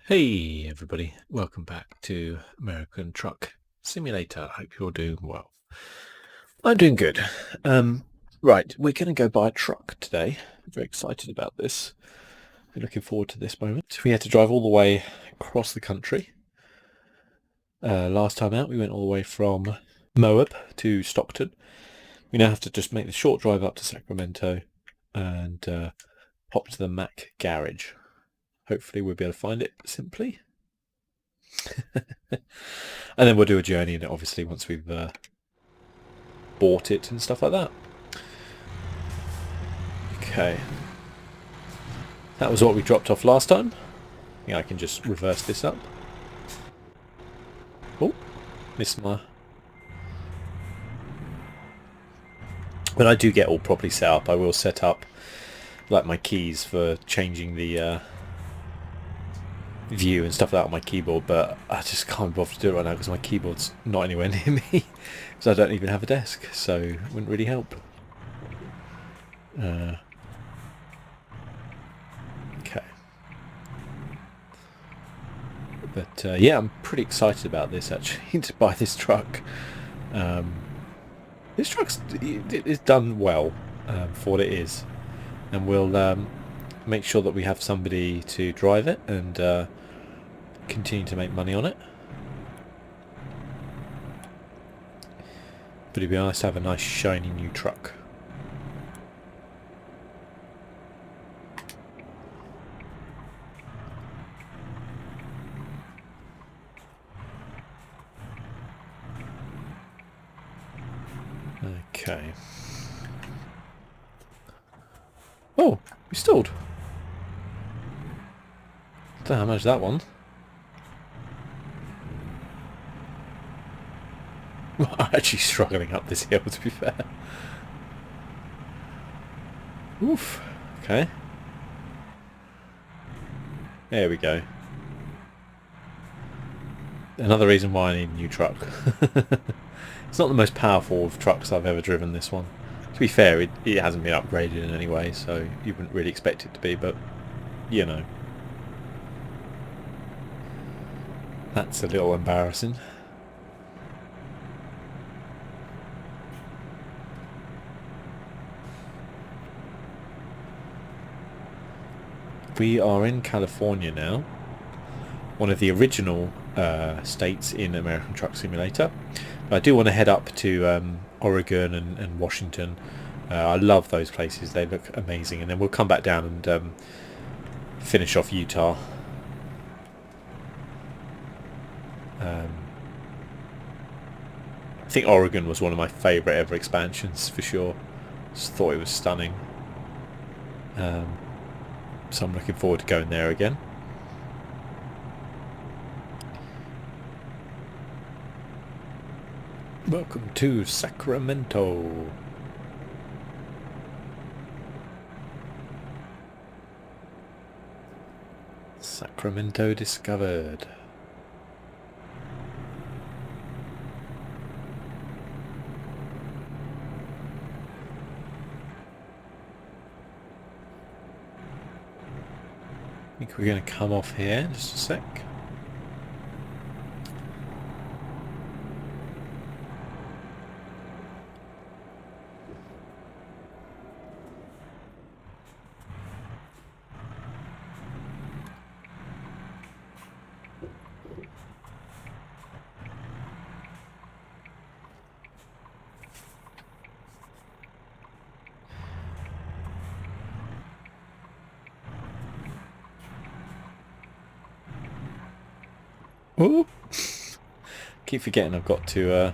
Hey everybody, welcome back to American Truck Simulator. I hope you're doing well. I'm doing good. Right, we're going to go buy a truck today. I'm very excited about this. We're looking forward to this moment. We had to drive all the way across the country. Last time out we went all the way from Moab to Stockton. We now have to just make the short drive up to Sacramento and pop to the Mack garage. Hopefully we'll be able to find it simply. And then we'll do a journey in it, obviously, once we've bought it and stuff like that. Okay. That was what we dropped off last time. Yeah, I can just reverse this up. Oh, missed my... When I do get all properly set up, I will set up like my keys for changing the view and stuff like that on my keyboard, but I just can't bother to do it right now because my keyboard's not anywhere near me because I don't even have a desk, so it wouldn't really help. Okay. But yeah, I'm pretty excited about this actually, to buy this truck. This truck's is done well for what it is, and we'll make sure that we have somebody to drive it and continue to make money on it. But it'd be nice to have a nice shiny new truck. Okay. Oh, we stalled. Don't know how much that one. I'm actually struggling up this hill, to be fair. Oof. Okay. There we go. Another reason why I need a new truck. It's not the most powerful of trucks I've ever driven, this one. To be fair, it hasn't been upgraded in any way, so you wouldn't really expect it to be, but, you know. That's a little embarrassing. We are in California now, one of the original states in American Truck Simulator. But I do want to head up to Oregon and Washington. I love those places, they look amazing. And then we'll come back down and finish off Utah. I think Oregon was one of my favourite ever expansions, for sure. Just thought it was stunning. So I'm looking forward to going there again. Welcome to Sacramento. Sacramento discovered. I think we're going to come off here in just a sec. Oh, keep forgetting I've got to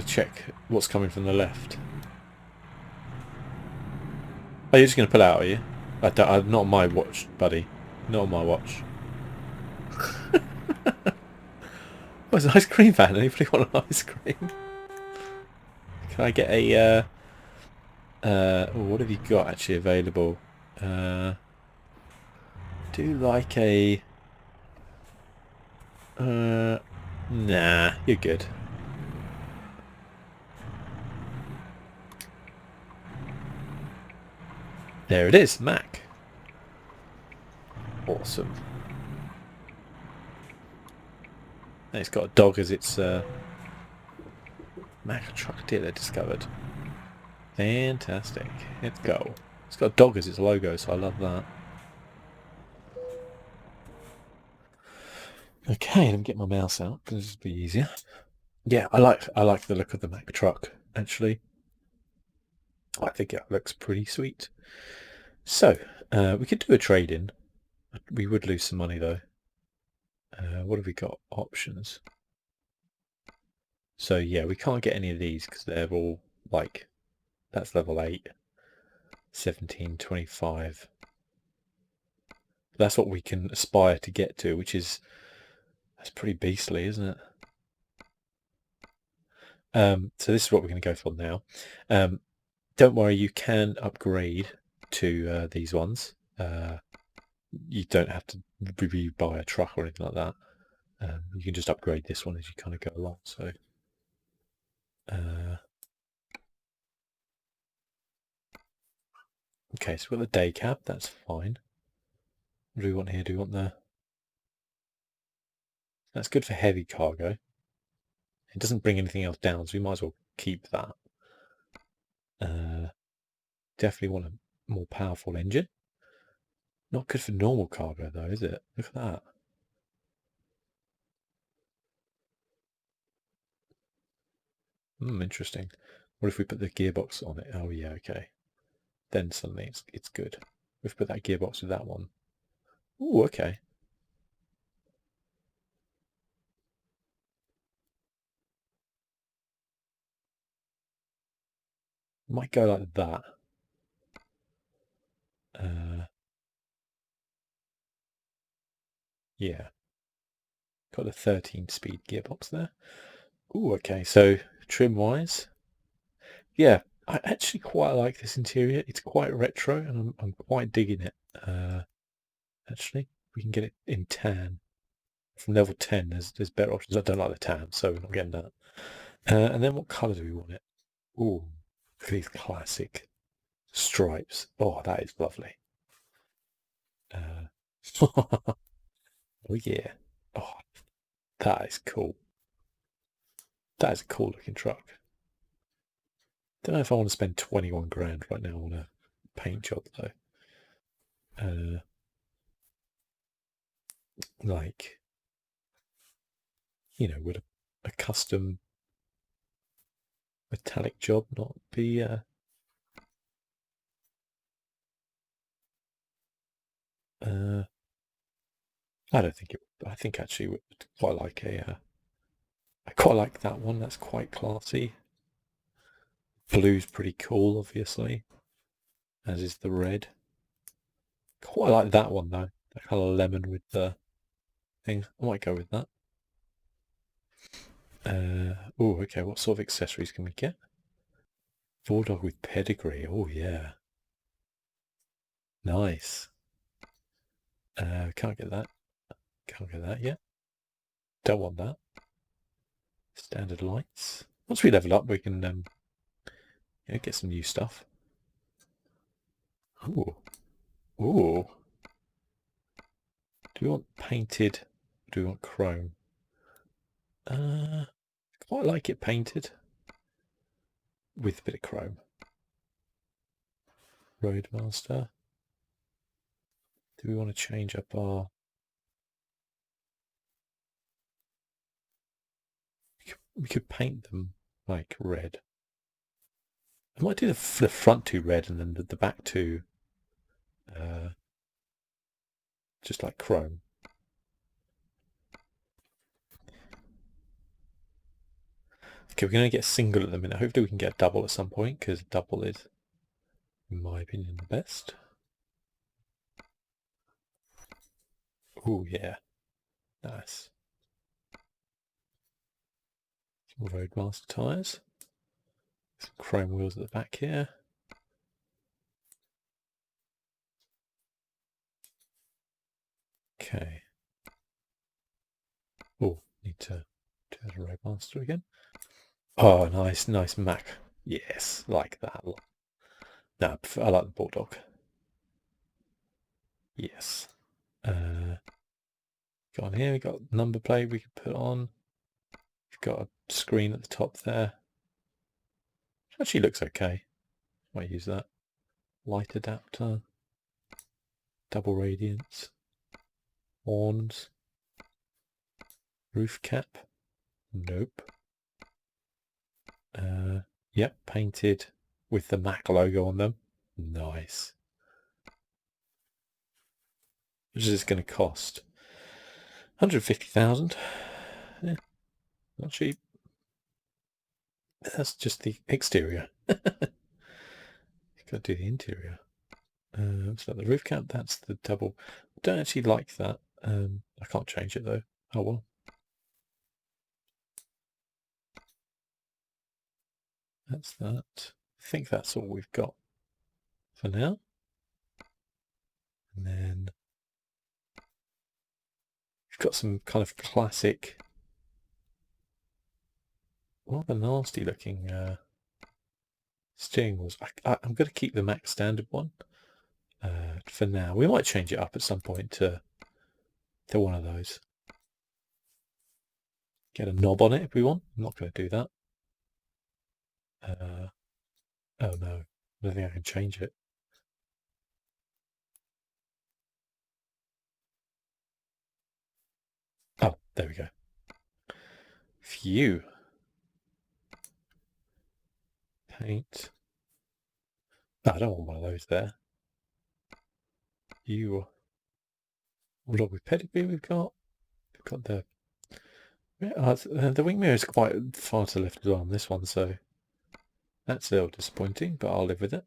check what's coming from the left. Oh, you're just going to pull out, are you? I'm not on my watch, buddy. Not on my watch. What's an ice cream van? Anybody want an ice cream? Can I get a what have you got actually available? Do like a nah, you're good. There it is, Mac. Awesome. And it's got a dog as its Mack truck dealer discovered. Fantastic. Let's go. It's got a dog as its logo, so I love that. Okay, let me get my mouse out because this will be easier. Yeah, I like the look of the Mack truck, actually. I think it looks pretty sweet. So, we could do a trade-in. We would lose some money, though. What have we got? Options. So, yeah, we can't get any of these because they're all, like, that's level 8. 17, 25. That's what we can aspire to get to, which is, that's pretty beastly, isn't it? So this is what we're going to go for now. Don't worry, you can upgrade to these ones. You don't have to buy a truck or anything like that. You can just upgrade this one as you kind of go along. So, okay, so we've got the day cab. That's fine. What do we want here? Do we want the? That's good for heavy cargo. It doesn't bring anything else down, so we might as well keep that. Definitely want a more powerful engine. Not good for normal cargo though, is it? Look at that. Interesting. What if we put the gearbox on it? Oh yeah, okay. Then suddenly it's good. We've put that gearbox with that one. Oh, okay. Might go like that. Yeah. Got a 13-speed gearbox there. Oh, okay. So trim-wise, yeah, I actually quite like this interior. It's quite retro, and I'm quite digging it. Actually, we can get it in tan. From level 10, there's better options. I don't like the tan, so we're not getting that. And then what colour do we want it? Oh, look at these classic stripes. Oh, that is lovely. Oh yeah. Oh, that is cool. That is a cool looking truck. Don't know if I want to spend 21 grand right now on a paint job though. Like, would a custom metallic job not be I don't think it would. I think actually would quite like I quite like that one. That's quite classy. Blue's pretty cool, obviously, as is the red. Quite like that one though. That kind of lemon with the thing. I might go with that. Oh, okay. What sort of accessories can we get? Bulldog with pedigree. Oh yeah, nice. Can't get that. Can't get that yet. Don't want that. Standard lights. Once we level up, we can get some new stuff. Ooh, ooh. Do we want painted? Or do we want chrome? Quite like it painted with a bit of chrome. Roadmaster. Do we want to change up our? We could paint them like red. I might do the front two red and then the back two just like chrome. Okay, we're going to get a single at the minute. Hopefully we can get a double at some point because double is, in my opinion, the best. Oh yeah, nice. Some Roadmaster tyres. Some chrome wheels at the back here. Okay. Oh, need to do that Roadmaster again. Oh, nice Mac. Yes, like that. No, I like the Bulldog. Yes. Got on here, we've got number plate we can put on. We've got a screen at the top there. Actually looks okay. Might use that. Light adapter. Double radiance. Horns. Roof cap. Nope. Yep, painted with the Mac logo on them. Nice. Which is going to cost 150,000. Yeah, not cheap. That's just the exterior. Got to do the interior. So the roof cap, that's the double. I don't actually like that. I can't change it though. Oh well. That's that. I think that's all we've got for now. And then we've got some kind of classic, rather nasty looking steering wheels. I'm going to keep the Mac standard one for now. We might change it up at some point to one of those. Get a knob on it if we want. I'm not going to do that. Oh no, I don't think I can change it. Oh, there we go. Phew. Paint. Oh, I don't want one of those there. You. What dog with pedigree we've got? We've got the wing mirror is quite far to the left as well on this one, so that's a little disappointing, but I'll live with it.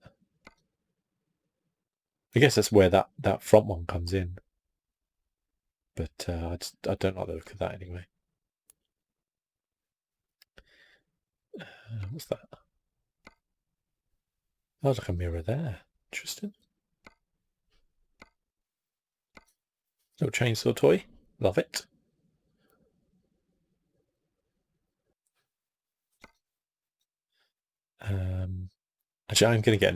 I guess that's where that front one comes in, but I don't like the look of that anyway. What's that? Oh, like a mirror there. Interesting. Little chainsaw toy. Love it. Actually, I'm going to get...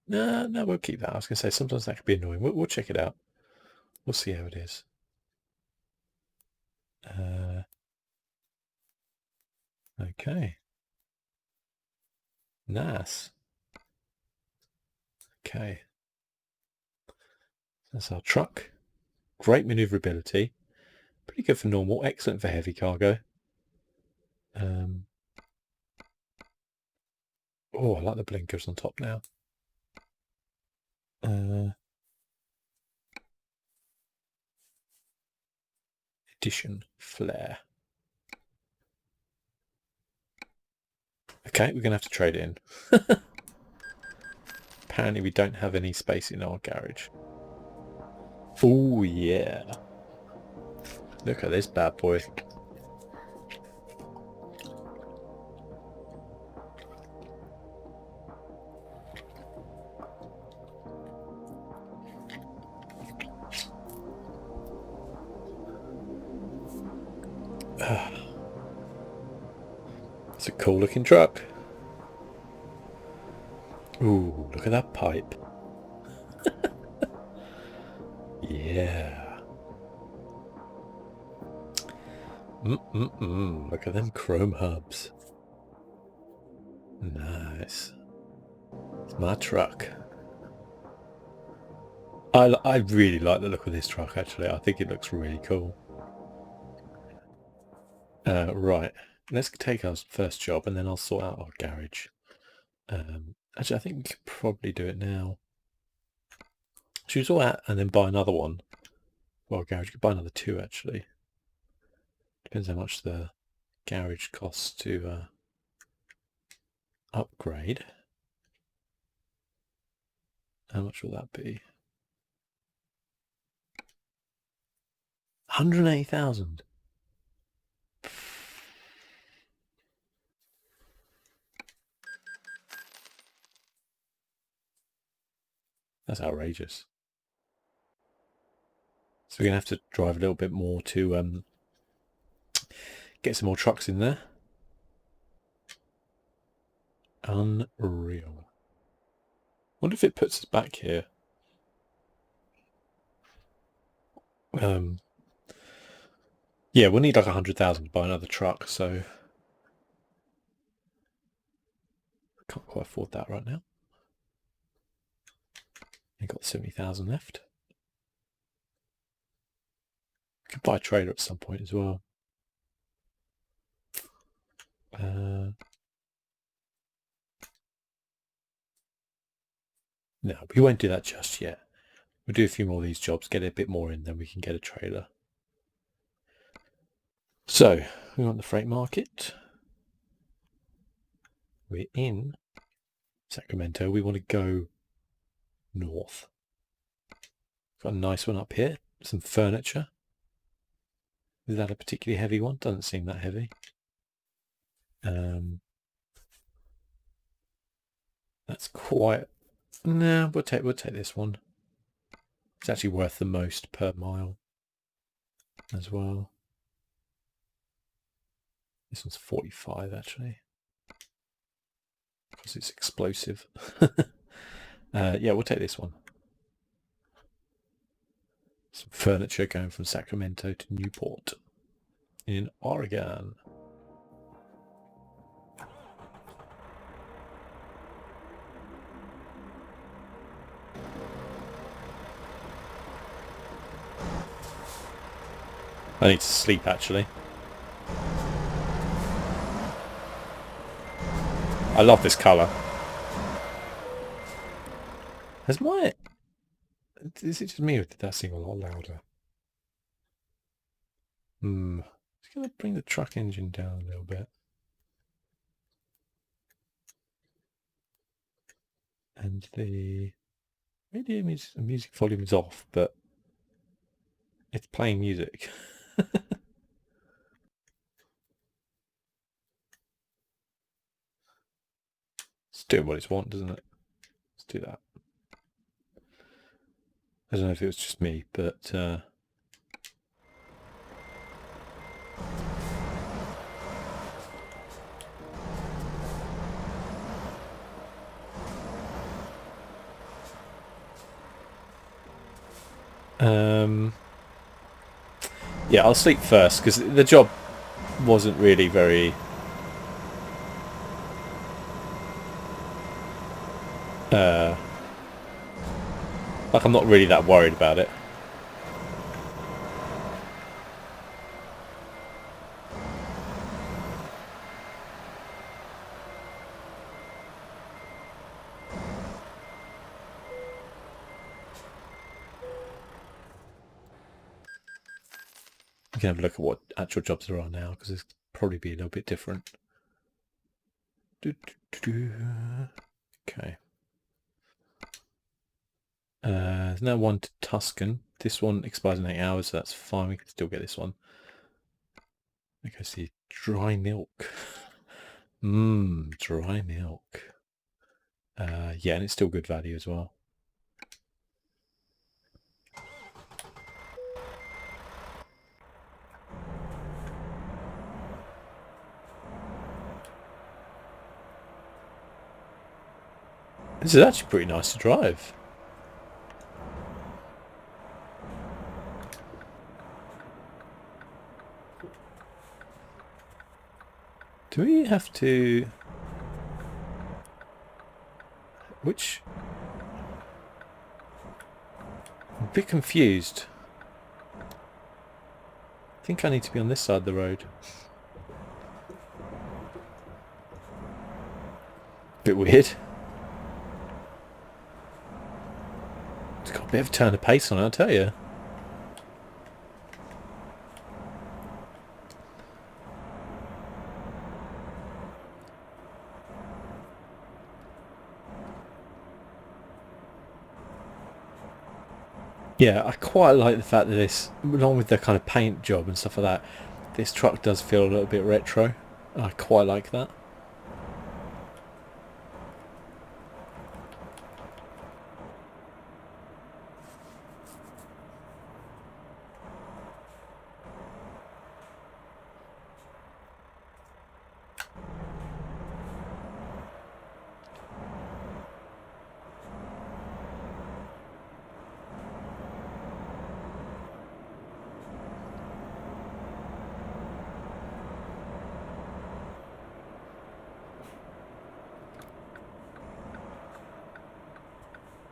No, we'll keep that. I was going to say, sometimes that could be annoying. We'll check it out. We'll see how it is. Okay. Nice. Okay. That's our truck. Great maneuverability. Pretty good for normal. Excellent for heavy cargo. Oh, I like the blinkers on top now. Edition flare. Okay, we're going to have to trade it in. Apparently we don't have any space in our garage. Oh yeah. Look at this bad boy. It's a cool looking truck. Ooh, look at that pipe. Yeah. Look at them chrome hubs. Nice. It's my truck. I really like the look of this truck, actually. I think it looks really cool. Right. Let's take our first job and then I'll sort out our garage. Actually, I think we could probably do it now. Choose all that and then buy another one. Well, garage, you could buy another two, actually. Depends how much the garage costs to upgrade. How much will that be? 180,000. That's outrageous. So we're going to have to drive a little bit more to get some more trucks in there. Unreal. Wonder if it puts us back here. Yeah, we'll need like 100,000 to buy another truck, so I can't quite afford that right now. I've got 70,000 left. I could buy a trailer at some point as well. No, we won't do that just yet. We'll do a few more of these jobs, get a bit more in, then we can get a trailer. So, we want the freight market. We're in Sacramento. We want to go north. Got a nice one up here. Some furniture. Is that a particularly heavy one? Doesn't seem that heavy. That's quite... Nah, we'll take this one. It's actually worth the most per mile as well. This one's 45 actually, because it's explosive. Yeah, we'll take this one. Some furniture going from Sacramento to Newport in Oregon. I need to sleep actually. I love this colour. Is it just me or did that seem a lot louder? Just going to bring the truck engine down a little bit. And the radio music volume is off, but it's playing music. It's doing what it's want, doesn't it? Let's do that. I don't know if it was just me, but yeah, I'll sleep first because the job wasn't really very like I'm not really that worried about it. We can have a look at what actual jobs there are now because it's probably be a little bit different. Okay. There's now one to Tuscan. This one expires in 8 hours, so that's fine. We can still get this one. Okay, see, dry milk. Dry milk. Yeah, and it's still good value as well. This is actually pretty nice to drive. Do we have to... Which... I'm a bit confused. I think I need to be on this side of the road. Bit weird. It's got a bit of a turn of pace on it, I'll tell you. Yeah, I quite like the fact that this, along with the kind of paint job and stuff like that, this truck does feel a little bit retro. I quite like that.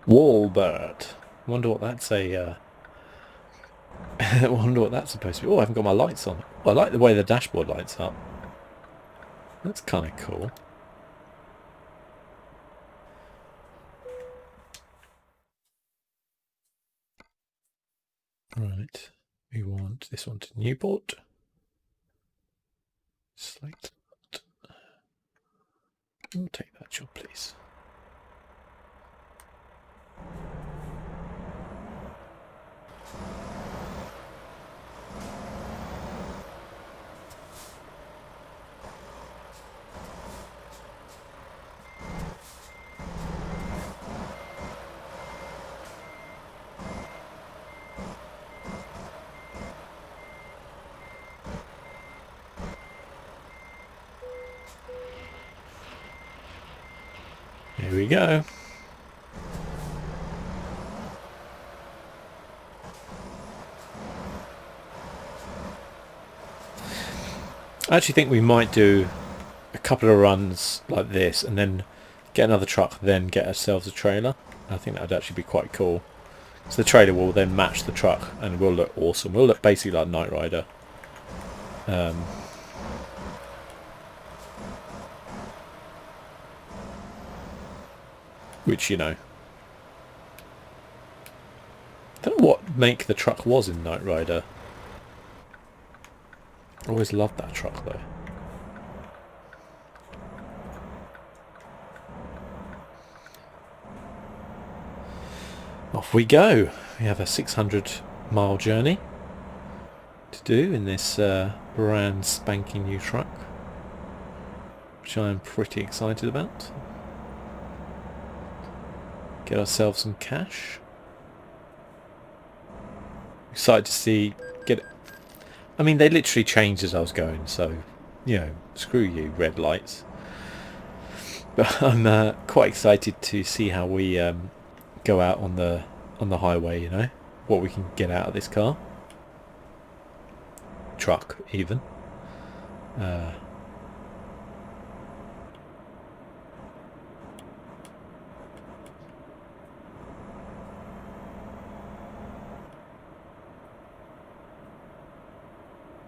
Wallbird. Wonder what that's I wonder what that's supposed to be. Oh, I haven't got my lights on. Oh, I like the way the dashboard lights up. That's kind of cool. Right. We want this one to Newport. Slate. We'll take that job, please. Here we go. I actually think we might do a couple of runs like this and then get another truck, then get ourselves a trailer. I think that would actually be quite cool. So the trailer will then match the truck and will look awesome. We'll look basically like Knight Rider. Which, you know, I don't know what make the truck was in Knight Rider. I always loved that truck though. Off we go. We have a 600-mile journey to do in this brand spanking new truck, which I am pretty excited about. Get ourselves some cash. Excited to see. I mean, they literally changed as I was going, so you know, screw you, red lights. But I'm quite excited to see how we go out on the highway. You know, what we can get out of this car, truck, even.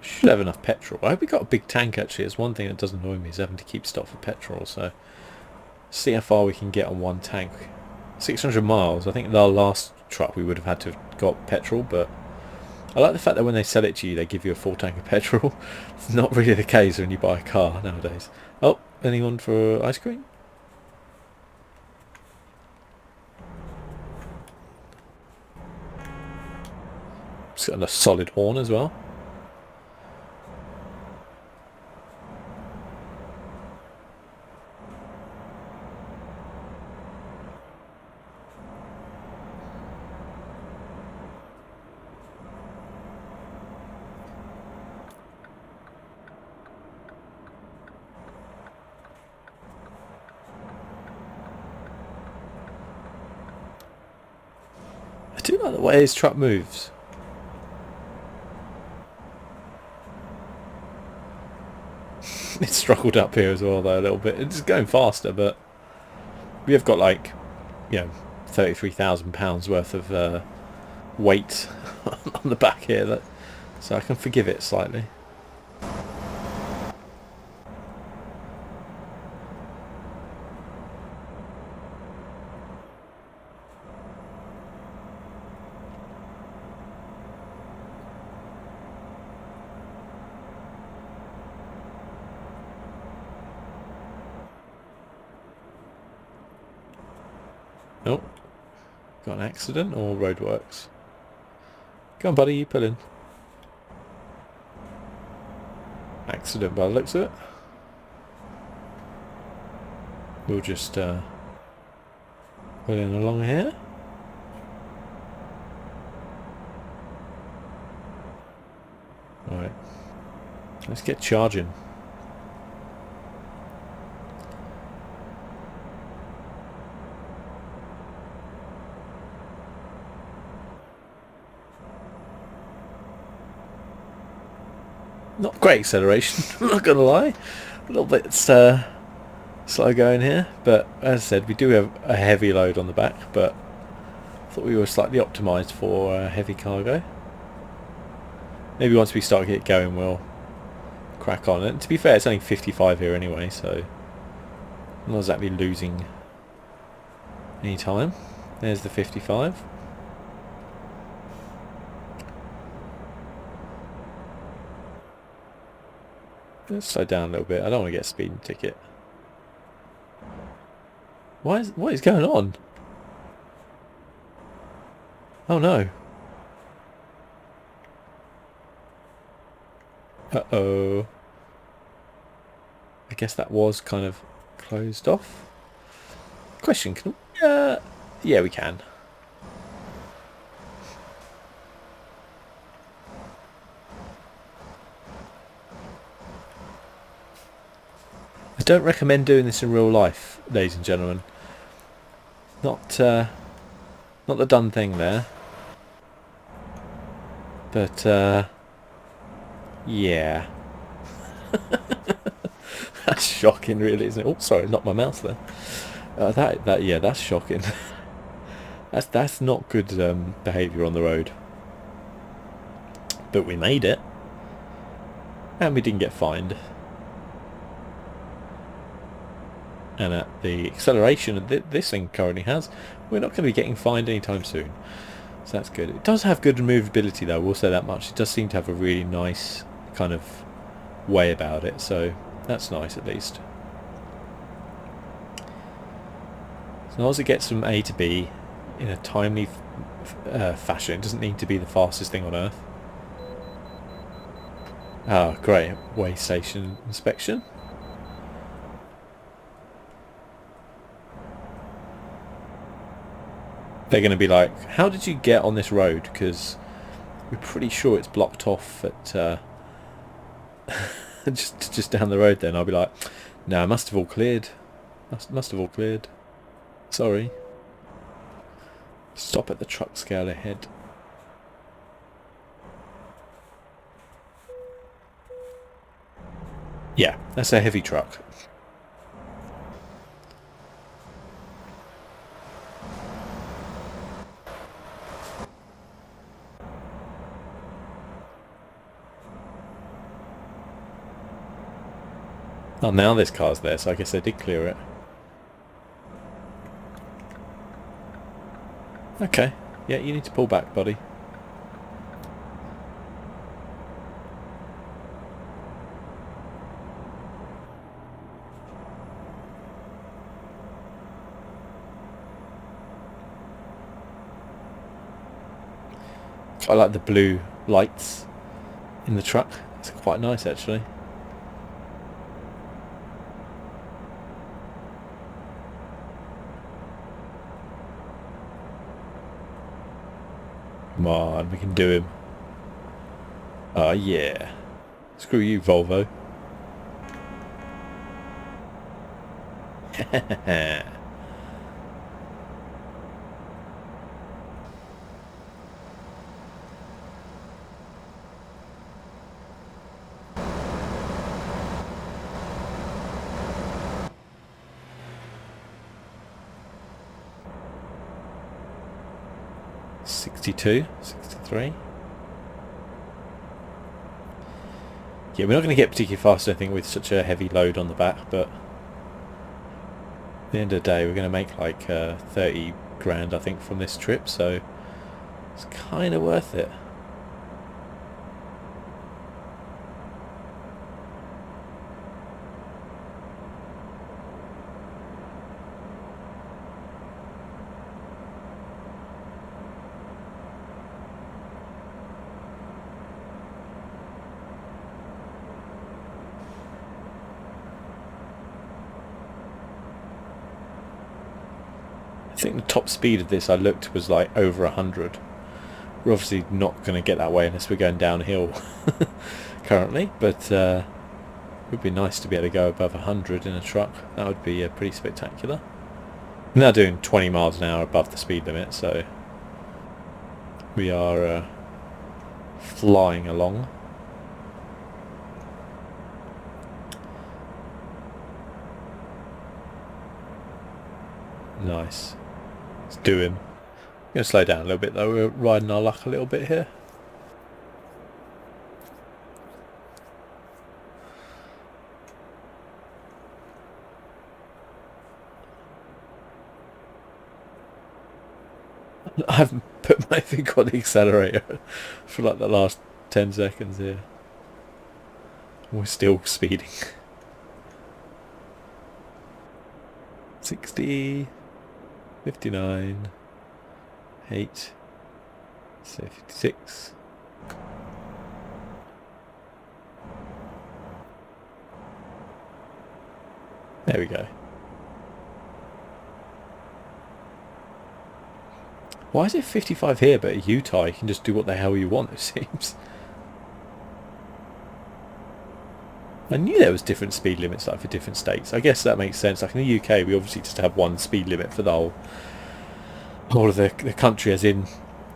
Should have enough petrol. I hope we got a big tank actually. It's one thing that does annoy me is having to keep stock for petrol. So see how far we can get on one tank. 600 miles. I think the last truck we would have had to have got petrol, but I like the fact that when they sell it to you, they give you a full tank of petrol. It's not really the case when you buy a car nowadays. Oh, anyone for ice cream? It's got a solid horn as well. I do like the way his truck moves. It's struggled up here as well though a little bit. It's going faster, but we have got like, you know, £33,000 worth of weight on the back here, so I can forgive it slightly. Oh, got an accident or roadworks? Come on, buddy, you pull in. Accident by the looks of it. We'll just pull in along here. Alright, let's get charging. Not great acceleration, I'm not gonna lie. A little bit slow going here, but as I said, we do have a heavy load on the back, but Thought we were slightly optimised for heavy cargo. Maybe once we start get going we'll crack on. And to be fair, it's only 55 here anyway, so I'm not exactly losing any time. There's the 55. Let's slow down a little bit. I don't want to get a speeding ticket. What is going on? Oh no. Uh-oh. I guess that was kind of closed off. Question, can we, yeah, we can. I don't recommend doing this in real life, ladies and gentlemen. Not the done thing there. But, yeah. That's shocking, really, isn't it? Oh, sorry, not my mouse there. Yeah, that's shocking. that's not good behaviour on the road. But we made it, and we didn't get fined. And at the acceleration that this thing currently has, we're not going to be getting fined anytime soon. So that's good. It does have good movability though, we'll say that much. It does seem to have a really nice kind of way about it, so that's nice at least. As long as it gets from A to B in a timely fashion, it doesn't need to be the fastest thing on earth. Ah, great. Way station inspection. They're going to be like, how did you get on this road? Because we're pretty sure it's blocked off at just down the road. Then I'll be like, no, must have all cleared. Must have all cleared. Sorry. Stop at the truck scale ahead. Yeah, that's a heavy truck. Oh, now this car's there, so I guess they did clear it. Okay. Yeah, you need to pull back, buddy. I like the blue lights in the truck. It's quite nice, actually. Come on, we can do him. Oh, yeah. Screw you, Volvo. 62, 63. Yeah, we're not going to get particularly fast, I think, with such a heavy load on the back, but at the end of the day, we're going to make like 30 grand, I think, from this trip, so it's kind of worth it. I think the top speed of this I looked was like over 100. We're obviously not going to get that way unless we're going downhill currently, but it would be nice to be able to go above 100 in a truck. That would be pretty spectacular. We're now doing 20 miles an hour above the speed limit, so we are flying along. Nice. Let's do him. going to slow down a little bit though. We're riding our luck a little bit here. I haven't put my finger on the accelerator for like the last 10 seconds here. We're still speeding. 60, 59, 8, 56. There we go. Why is it 55 here, but at Utah you can just do what the hell you want, it seems? I knew there was different speed limits like for different states. I guess that makes sense. Like in the UK, we obviously just have one speed limit for the whole of the country, as in,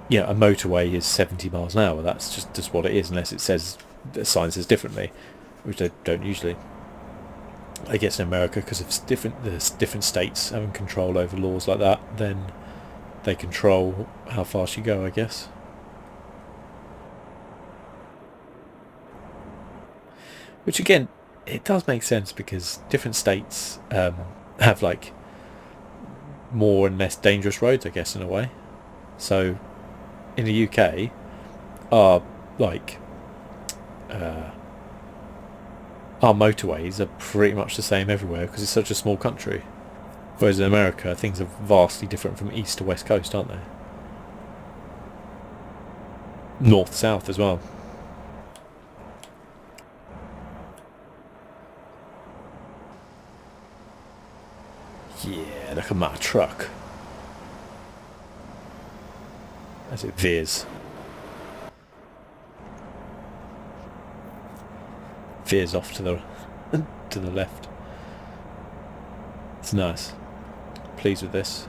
you know, a motorway is 70 miles an hour. That's just what it is, unless it says, the sign says differently, which they don't usually. I guess in America, because of different states having control over laws like that, then they control how fast you go, I guess. Which again, it does make sense because different states have like more and less dangerous roads, I guess, in a way. So in the UK, our our motorways are pretty much the same everywhere because it's such a small country. Whereas in America, things are vastly different from east to west coast, aren't they? North, south as well. Yeah, look at my truck. As it veers. Veers off to the to the left. It's nice. Pleased with this.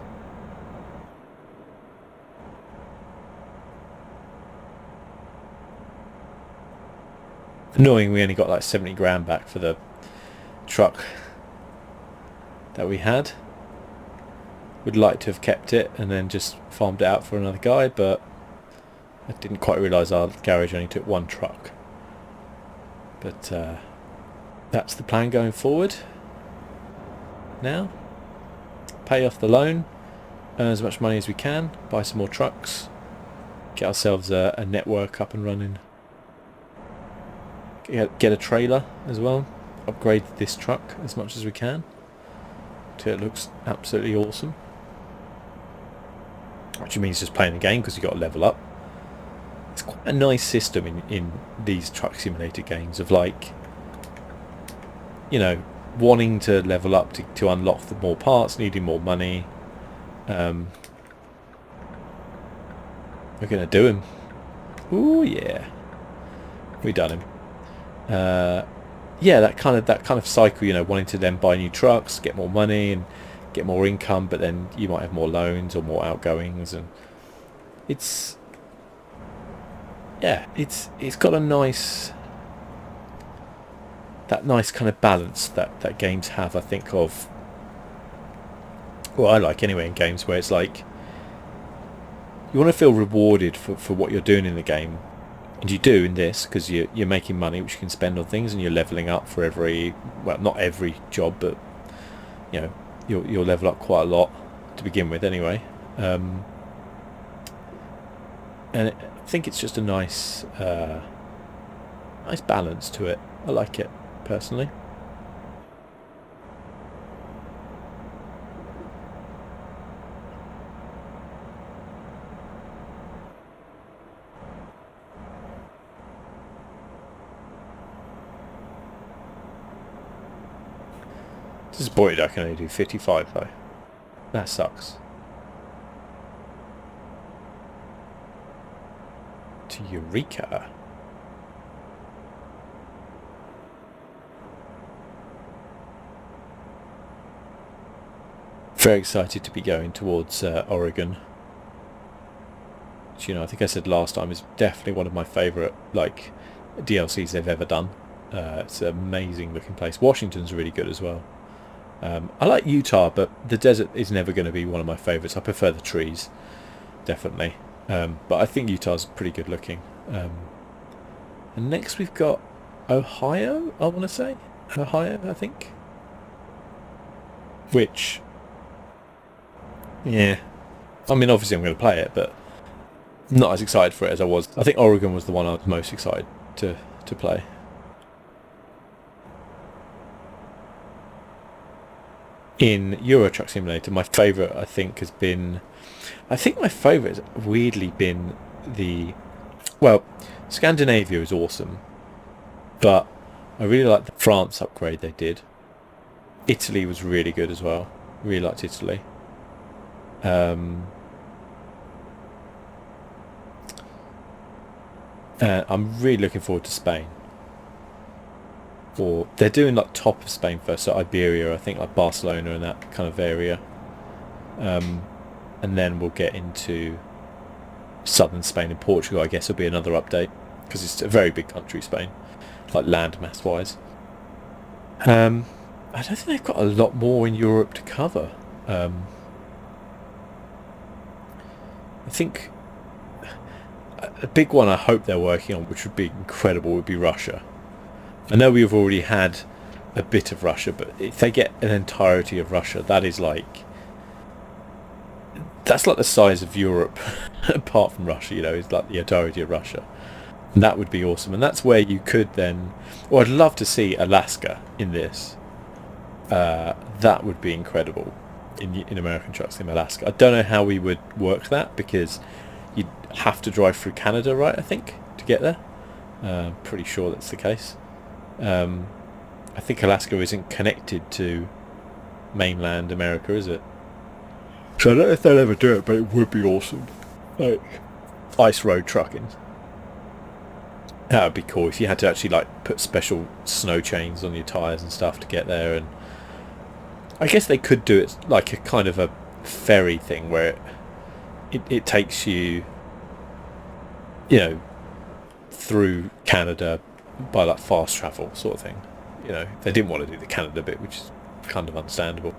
Annoying we only got like 70 grand back for the truck that we had. Would like to have kept it and then just farmed it out for another guy, but I didn't quite realise our garage only took one truck. But that's the plan going forward. Now, pay off the loan, earn as much money as we can, buy some more trucks, get ourselves a network up and running, get a trailer as well, upgrade this truck as much as we can till it looks absolutely awesome. Which means just playing the game because you've got to level up. It's quite a nice system in these truck simulator games of, like, you know, wanting to level up to unlock the more parts, needing more money. We're gonna do him. Ooh yeah, we done him. Yeah, that kind of cycle, you know, wanting to then buy new trucks, get more money and get more income, but then you might have more loans or more outgoings, and it's got a nice kind of balance that games have, I think, of, well, I like anyway, in games where it's like you want to feel rewarded for what you're doing in the game, and you do in this because you're making money which you can spend on things, and you're leveling up for every, well, not every job, but you know, you'll level up quite a lot to begin with anyway. And I think it's just a nice balance to it. I like it personally. Disappointed I can only do 55 though. That sucks. To Eureka. Very excited to be going towards Oregon. Which, you know, I think I said last time, is definitely one of my favourite, like, DLCs they've ever done. It's an amazing looking place. Washington's really good as well. I like Utah, but the desert is never going to be one of my favourites. I prefer the trees. definitely. But I think Utah's pretty good looking. And next we've got Ohio, I want to say. Ohio, I think. Which, yeah. I mean, obviously I'm going to play it, but not as excited for it as I was. I think Oregon was the one I was most excited to play. In Euro Truck Simulator, my favourite, I think, has been... I think my favourite has weirdly been the... Well, Scandinavia is awesome, but I really like the France upgrade they did. Italy was really good as well. Really liked Italy. I'm really looking forward to Spain. Or they're doing like top of Spain first, so Iberia, I think, like Barcelona and that kind of area. And then we'll get into southern Spain and Portugal. I guess will be another update because it's a very big country, Spain, like land mass wise. I don't think they've got a lot more in Europe to cover. I think a big one I hope they're working on, which would be incredible, would be Russia. I know we've already had a bit of Russia, but if they get an entirety of Russia, that's like the size of Europe apart from Russia, you know, it's like the entirety of Russia. And that would be awesome. And that's where you could then... Well, I'd love to see Alaska in this. That would be incredible in American Truck Sim Alaska. I don't know how we would work that, because you'd have to drive through Canada, right, I think, to get there. Pretty sure that's the case. I think Alaska isn't connected to mainland America, is it? So I don't know if they'll ever do it, but it would be awesome. Like, ice road trucking. That would be cool if you had to actually like put special snow chains on your tyres and stuff to get there. And I guess they could do it like a kind of a ferry thing where it takes you, you know, through Canada by like fast travel sort of thing. You know, they didn't want to do the Canada bit, which is kind of understandable.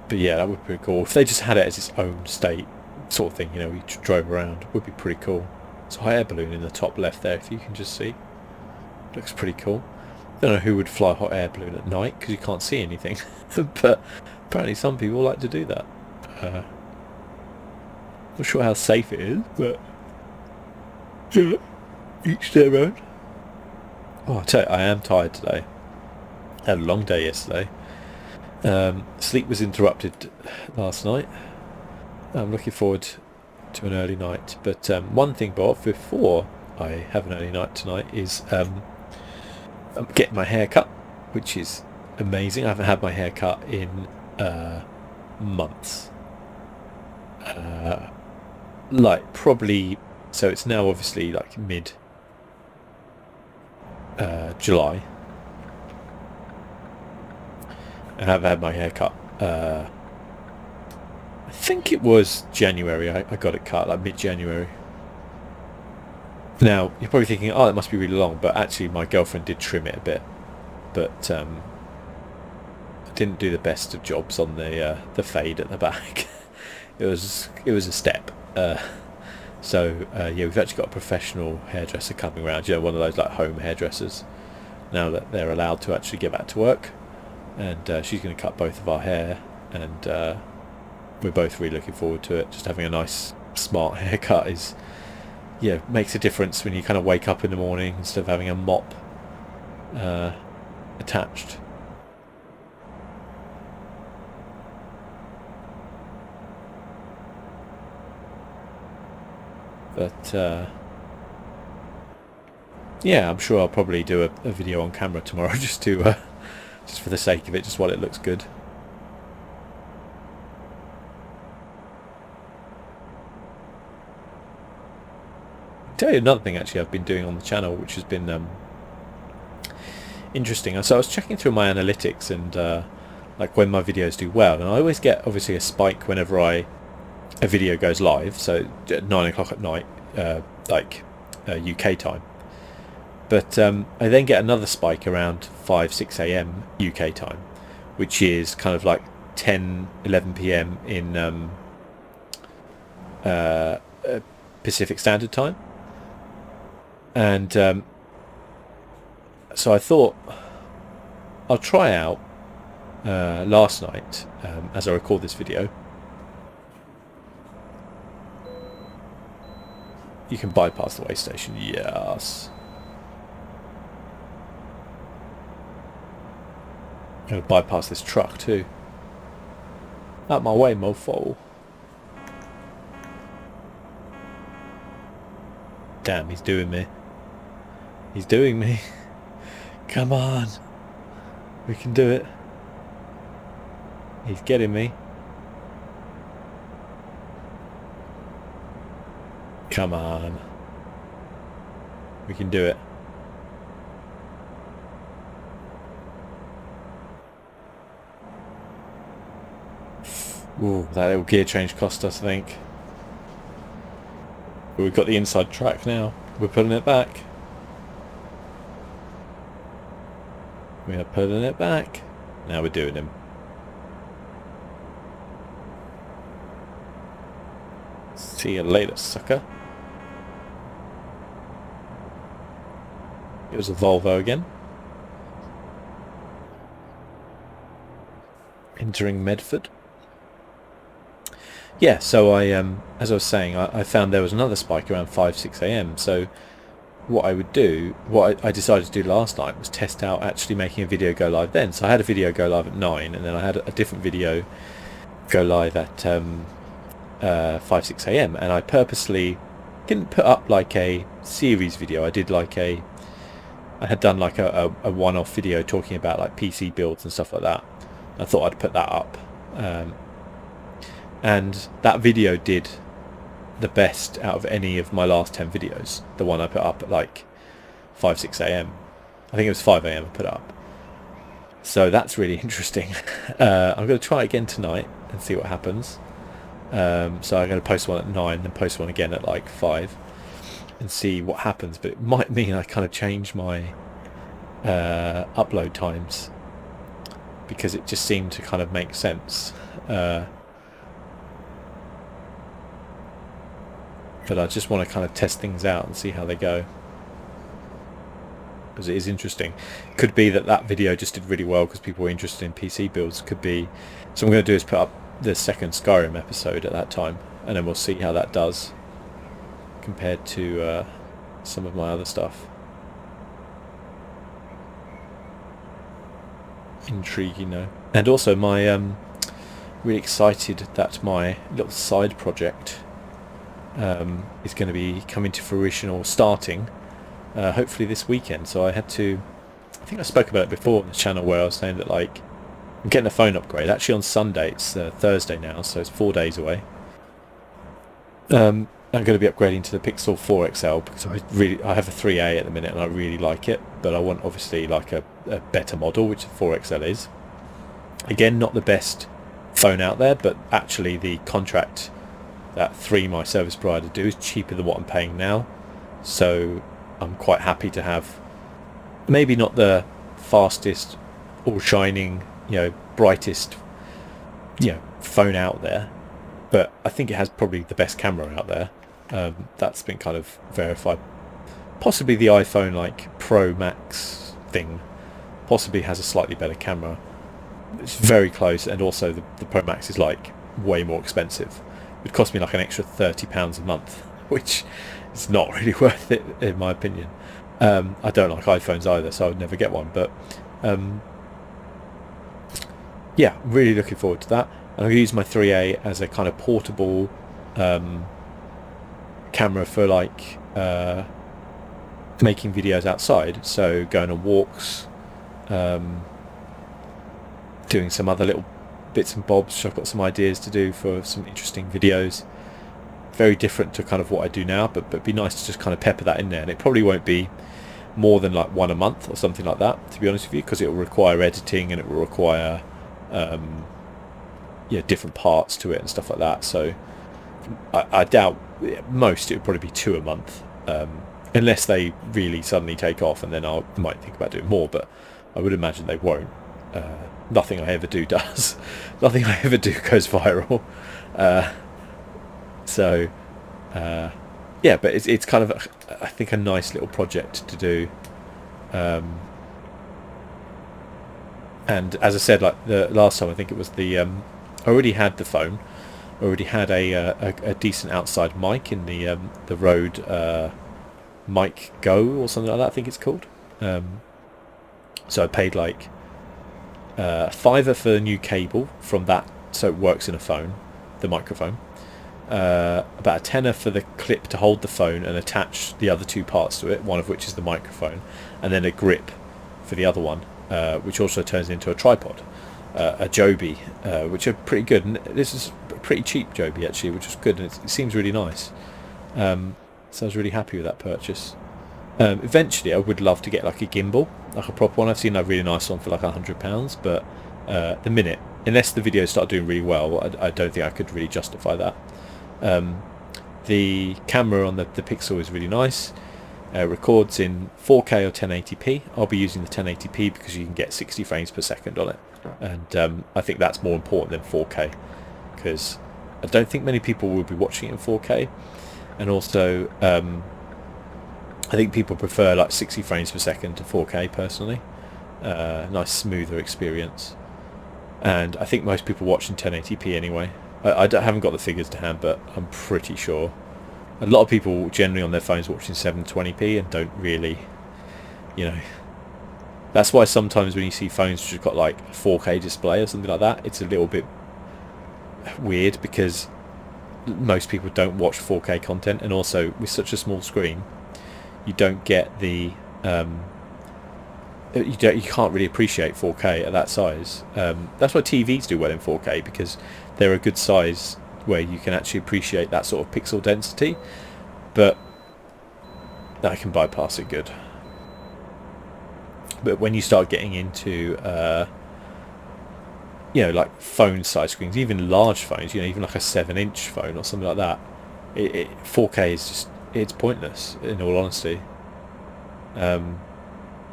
But yeah, that would be pretty cool. If they just had it as its own state sort of thing, you know, we drove around, it would be pretty cool. It's a hot air balloon in the top left there, if you can just see. Looks pretty cool. Don't know who would fly a hot air balloon at night, because you can't see anything. But apparently some people like to do that. Not sure how safe it is, but yeah, each their own. Oh, I tell you, I am tired today. Had a long day yesterday. Sleep was interrupted last night. I'm looking forward to an early night. But one thing, Bob, before I have an early night tonight is I'm getting my hair cut, which is amazing. I haven't had my hair cut in months. Like probably, so it's now obviously like mid July. I haven't had my hair cut. I think it was January. I got it cut, like mid-January. Now you're probably thinking, oh, it must be really long, but actually my girlfriend did trim it a bit. But I didn't do the best of jobs on the fade at the back. it was a step. So yeah, we've actually got a professional hairdresser coming around. You know, one of those like home hairdressers. Now that they're allowed to actually get back to work. And she's going to cut both of our hair, and we're both really looking forward to it. Just having a nice smart haircut is, yeah, makes a difference when you kind of wake up in the morning instead of having a mop attached. But yeah, I'm sure I'll probably do a video on camera tomorrow just to just for the sake of it, just while it looks good. I'll tell you another thing actually I've been doing on the channel, which has been interesting. So I was checking through my analytics and like when my videos do well, and I always get obviously a spike whenever a video goes live, so at 9 o'clock at night, like UK time. But I then get another spike around 5-6 a.m. UK time, which is kind of like 10, 11 p.m. in Pacific Standard Time, and so I thought I'll try out last night as I record this video. You can bypass the way station, yes. I'm going to bypass this truck too. Out my way, mofo. Damn, he's doing me. He's doing me. Come on. We can do it. He's getting me. Come on. We can do it. Ooh, that little gear change cost us, I think. But we've got the inside track now. We're putting it back. We are putting it back. Now we're doing him. See you later, sucker. It was a Volvo again. Entering Medford. Yeah, so I, as I was saying, I found there was another spike around 5, 6 a.m. So what I would do, what I decided to do last night was test out actually making a video go live then. So I had a video go live at 9, and then I had a different video go live at 5, 6 a.m. And I purposely didn't put up like a series video. I did like I had done like a one-off video talking about like PC builds and stuff like that. I thought I'd put that up. And that video did the best out of any of my last 10 videos. The one I put up at like 5, 6 a.m. I think it was 5 a.m. I put it up. So that's really interesting. I'm going to try again tonight and see what happens. So I'm going to post one at 9, then post one again at like 5 and see what happens. But it might mean I kind of change my upload times, because it just seemed to kind of make sense. But I just want to kind of test things out and see how they go, because it is interesting. Could be that video just did really well because people were interested in PC builds. Could be. So what I'm going to do is put up the second Skyrim episode at that time, and then we'll see how that does compared to some of my other stuff. Intriguing, though. And also my really excited that my little side project is going to be coming to fruition, or starting hopefully this weekend. So I think I spoke about it before on the channel, where I was saying that like I'm getting a phone upgrade actually on Sunday. It's Thursday now, so it's 4 days away. I'm going to be upgrading to the Pixel 4 XL because I have a 3A at the minute and I really like it, but I want obviously like a better model, which the 4 XL is. Again, not the best phone out there, but actually the contract that my service provider do is cheaper than what I'm paying now. So I'm quite happy to have maybe not the fastest, all shining, brightest, phone out there, but I think it has probably the best camera out there. That's been kind of verified. Possibly the iPhone like Pro Max thing possibly has a slightly better camera. It's very close, and also the Pro Max is like way more expensive. It would cost me like an extra £30 a month, which is not really worth it in my opinion. I don't like iPhones either, so I would never get one, but yeah, really looking forward to that. And I'm going to use my 3A as a kind of portable camera for like making videos outside, so going on walks, doing some other little bits and bobs. I've got some ideas to do for some interesting videos, very different to kind of what I do now, but it'd be nice to just kind of pepper that in there. And it probably won't be more than like one a month or something like that, to be honest with you, because it will require editing and it will require different parts to it and stuff like that. So I doubt most it would probably be 2 a month, unless they really suddenly take off, and then I might think about doing more, but I would imagine they won't. nothing I ever do does. Nothing I ever do goes viral. So yeah, but it's kind of I think a nice little project to do. And as I said, like the last time, I think it was I already had the phone. I already had a decent outside mic in the Rode Mic Go or something like that, I think it's called. So I paid like £5 for a new cable from that, so it works in a phone, the microphone. About a tenner for the clip to hold the phone and attach the other two parts to it, one of which is the microphone, and then a grip for the other one, which also turns into a tripod. A Joby, which are pretty good, and this is a pretty cheap Joby actually, which is good, and it seems really nice. So I was really happy with that purchase. Eventually I would love to get like a gimbal, like a proper one. I've seen a really nice one for like £100, but the minute, unless the videos start doing really well, I don't think I could really justify that. The camera on the Pixel is really nice. Records in 4K or 1080p. I'll be using the 1080p because you can get 60 frames per second on it, and I think that's more important than 4K, because I don't think many people will be watching it in 4K, and also I think people prefer like 60 frames per second to 4K personally. Nice smoother experience, and I think most people watch in 1080p anyway. I haven't got the figures to hand, but I'm pretty sure a lot of people generally on their phones watching 720p and don't really, you know. That's why sometimes when you see phones which have got like a 4K display or something like that, it's a little bit weird, because most people don't watch 4K content, and also with such a small screen, you don't get the you can't really appreciate 4K at that size. That's why TVs do well in 4K, because they're a good size where you can actually appreciate that sort of pixel density, but I can bypass it good. But when you start getting into you know, like phone size screens, even large phones, you know, even like a 7-inch phone or something like that, 4K is just, it's pointless, in all honesty.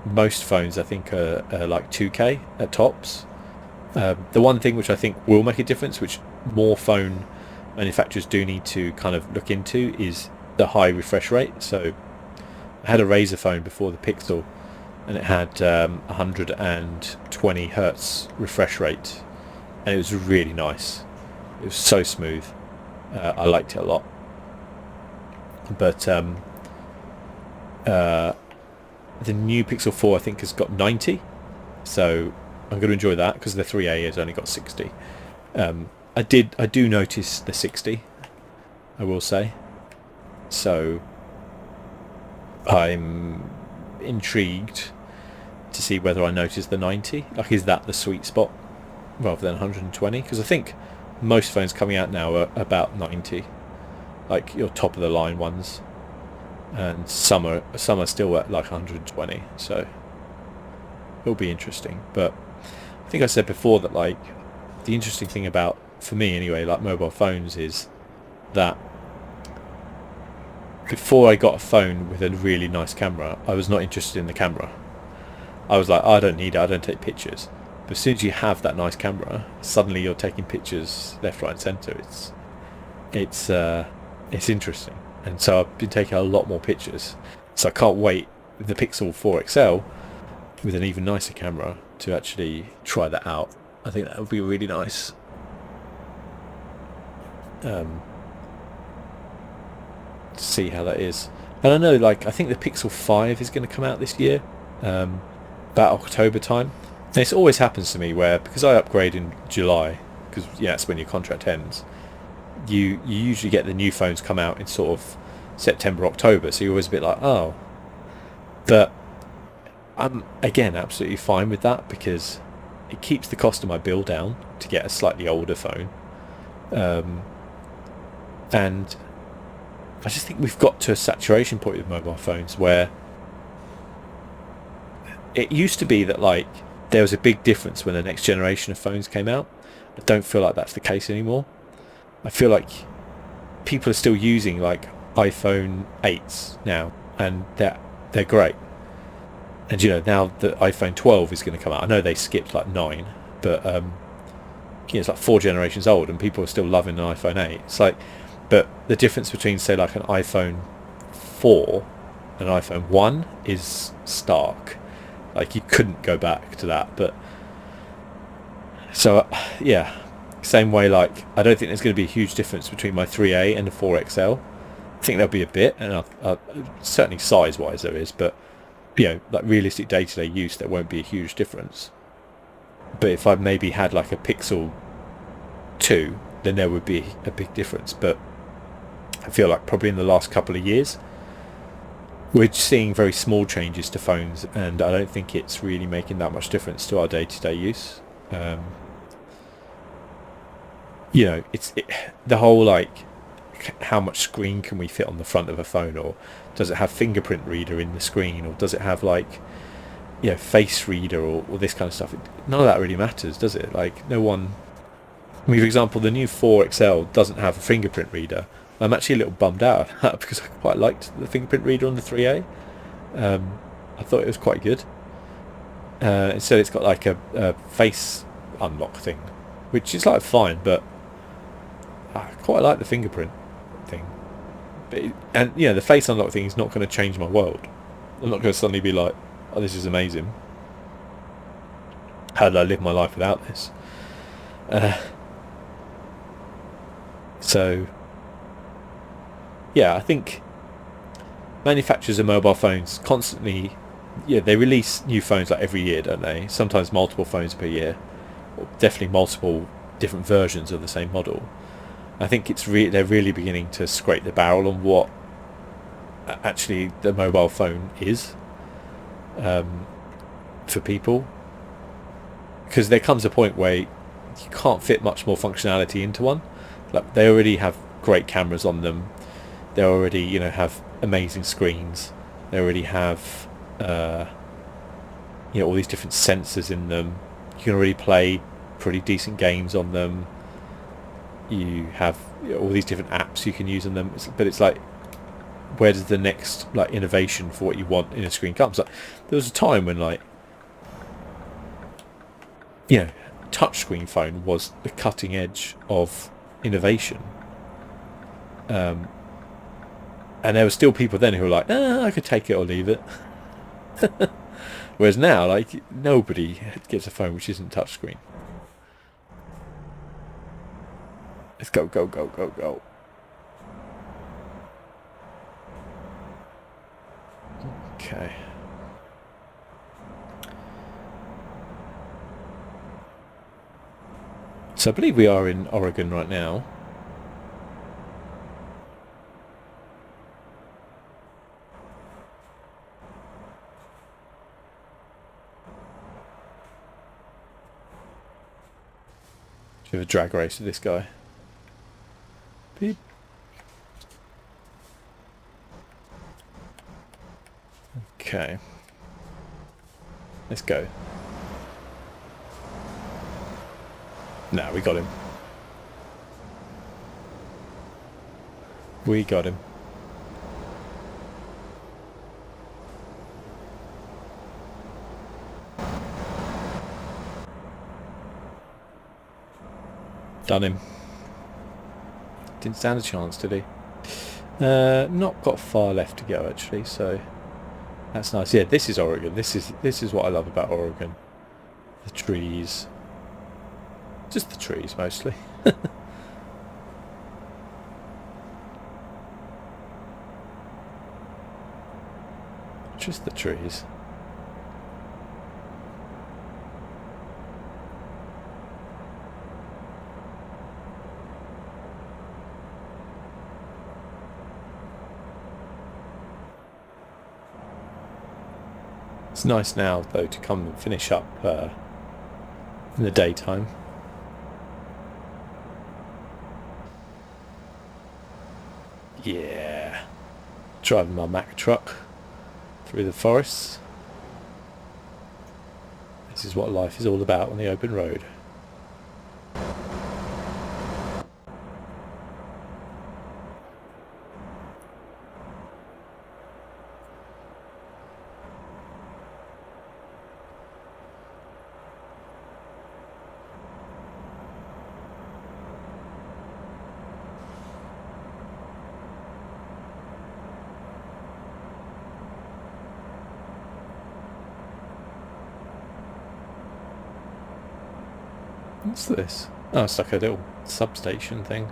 Most phones I think are like 2K at tops. The one thing which I think will make a difference, which more phone manufacturers do need to kind of look into, is the high refresh rate. So I had a Razer phone before the Pixel, and it had 120 hertz refresh rate, and it was really nice. It was so smooth. I liked it a lot. But the new Pixel 4 I think has got 90, so I'm going to enjoy that, because the 3A has only got 60. I do notice the 60, I will say, so I'm intrigued to see whether I notice the 90. Like, is that the sweet spot rather than 120? Because I think most phones coming out now are about 90, like your top of the line ones, and some are still at like 120. So it'll be interesting. But I think I said before that, like, the interesting thing about, for me anyway, like mobile phones, is that before I got a phone with a really nice camera, I was not interested in the camera. I was like, oh, I don't need it, I don't take pictures. But as soon as you have that nice camera, suddenly you're taking pictures left, right, and centre. It's interesting, and so I've been taking a lot more pictures. So I can't wait with the Pixel 4 XL with an even nicer camera to actually try that out. I think that would be really nice. To see how that is. And I know, like, I think the Pixel 5 is going to come out this year, about October time. And this always happens to me where, because I upgrade in July, because yeah, that's when your contract ends, you usually get the new phones come out in sort of September, October, so you're always a bit like, oh. But I'm, again, absolutely fine with that, because it keeps the cost of my bill down to get a slightly older phone. And I just think we've got to a saturation point with mobile phones where it used to be that, like, there was a big difference when the next generation of phones came out. I don't feel like that's the case anymore. I feel like people are still using like iPhone 8s now, and they're great. And now the iPhone 12 is going to come out. I know they skipped like 9, but it's like 4 generations old, and people are still loving an iPhone 8. It's like, but the difference between, say, like an iPhone 4 and an iPhone 1 is stark. Like, you couldn't go back to that. But so yeah, same way. Like, I don't think there's going to be a huge difference between my 3A and the 4XL. I think there'll be a bit, and certainly size-wise there is, but like realistic day-to-day use, there won't be a huge difference. But if I maybe had like a Pixel 2, then there would be a big difference. But I feel like probably in the last couple of years, we're seeing very small changes to phones, and I don't think it's really making that much difference to our day-to-day use. It's the whole like, how much screen can we fit on the front of a phone, or does it have fingerprint reader in the screen, or does it have like face reader, or this kind of stuff. None of that really matters, does it? Like, no one. I mean, for example, the new 4XL doesn't have a fingerprint reader. I'm actually a little bummed out of that because I quite liked the fingerprint reader on the 3A. I thought it was quite good. Instead, it's got like a face unlock thing, which is like fine, but I quite like the fingerprint thing. And the face unlock thing is not going to change my world. I'm not going to suddenly be like, oh, this is amazing. How did I live my life without this? So, yeah, I think manufacturers of mobile phones constantly, they release new phones like every year, don't they? Sometimes multiple phones per year, or definitely multiple different versions of the same model. I think they're really beginning to scrape the barrel on what actually the mobile phone is for people, because there comes a point where you can't fit much more functionality into one. Like, they already have great cameras on them, they already have amazing screens, they already have all these different sensors in them. You can already play pretty decent games on them. You have all these different apps you can use on them, but it's like, where does the next like innovation for what you want in a screen come? So there was a time when like touchscreen phone was the cutting edge of innovation, and there were still people then who were like, I could take it or leave it. Whereas now, like, nobody gets a phone which isn't touchscreen. Let's go, go, go, go, go. Okay. So I believe we are in Oregon right now. Should have a drag race with this guy. Beep. Okay. Let's go. No, we got him. We got him. Done him. Didn't stand a chance, did he? Not got far left to go actually, so that's nice. Yeah, this is Oregon. This is what I love about Oregon. The trees. Just the trees mostly. Just the trees. It's nice now, though, to come and finish up in the daytime. Yeah. Driving my Mack truck through the forests. This is what life is all about on the open road. What's this? Oh, it's like a little substation thing.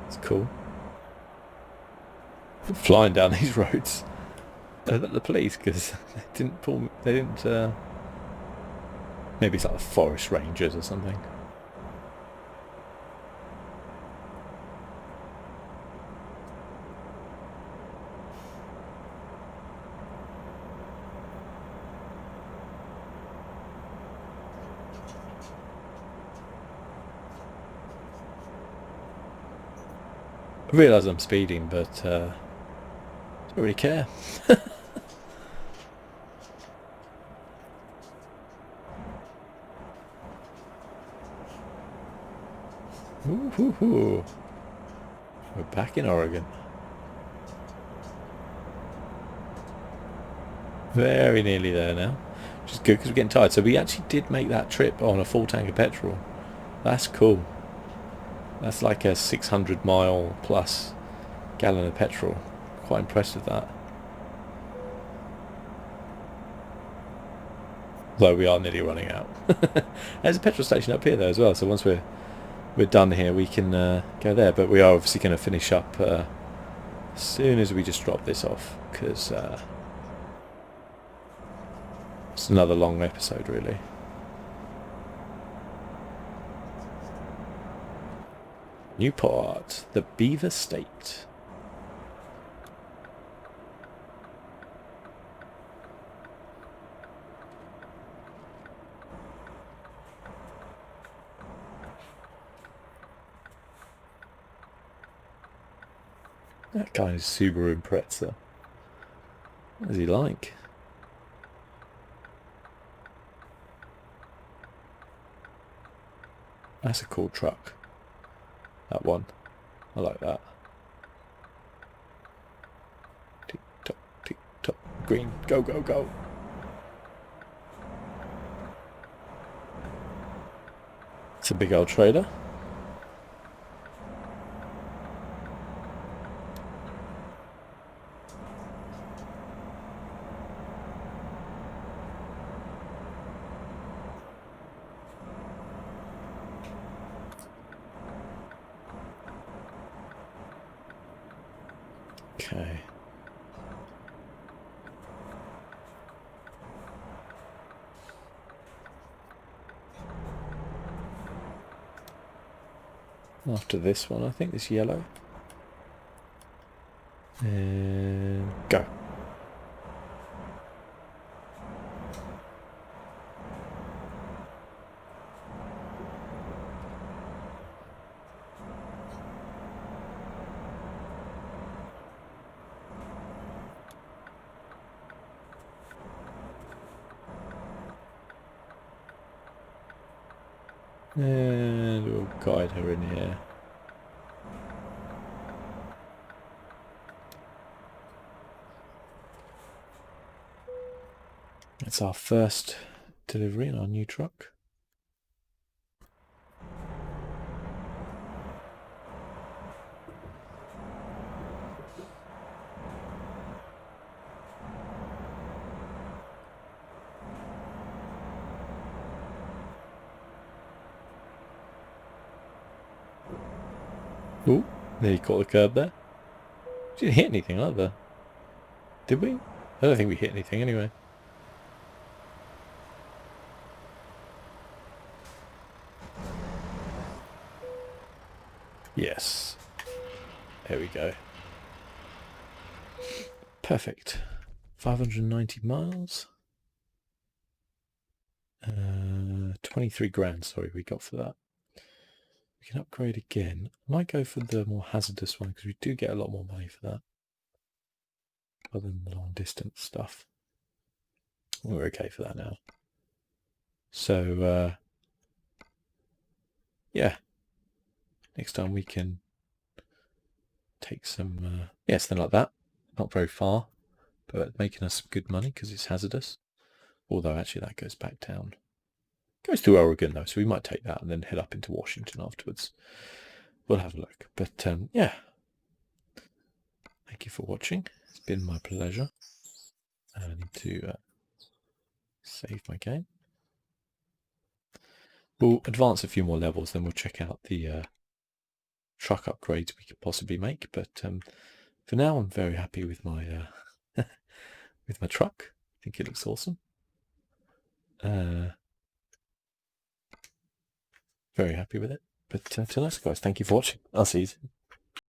It's cool. I'm flying down these roads. The police, because they didn't pull. They didn't. Maybe it's like the forest rangers or something. I realise I'm speeding, but I don't really care. Ooh, we're back in Oregon. Very nearly there now, which is good because we're getting tired. So we actually did make that trip on a full tank of petrol. That's cool. That's like a 600-mile plus gallon of petrol. Quite impressed with that. Though we are nearly running out. There's a petrol station up here though as well. So once we're done here, we can go there. But we are obviously going to finish up as soon as we just drop this off, because it's another long episode, really. Newport, the Beaver State. That guy is Subaru Impreza. What is he like? That's a cool truck. That one. I like that. Tick tock, tick tock. Green. Go, go, go. It's a big old trailer. Okay. After this one, I think this yellow. And go. And we'll guide her in here. It's our first delivery in our new truck. Ooh, nearly caught the curb there. Didn't hit anything either. Did we? I don't think we hit anything anyway. Yes. There we go. Perfect. 590 miles. 23 grand, sorry, we got for that. We can upgrade again. I might go for the more hazardous one because we do get a lot more money for that. Other than the long distance stuff. We're okay for that now. So, yeah. Next time we can take some, something like that. Not very far, but making us some good money because it's hazardous. Although actually that goes back down. Goes through Oregon though, so we might take that and then head up into Washington afterwards. We'll have a look. But yeah. Thank you for watching. It's been my pleasure. I need to save my game. We'll advance a few more levels, then we'll check out the truck upgrades we could possibly make. But for now, I'm very happy with my with my truck. I think it looks awesome. Very happy with it. But till next, guys, thank you for watching. I'll see you soon.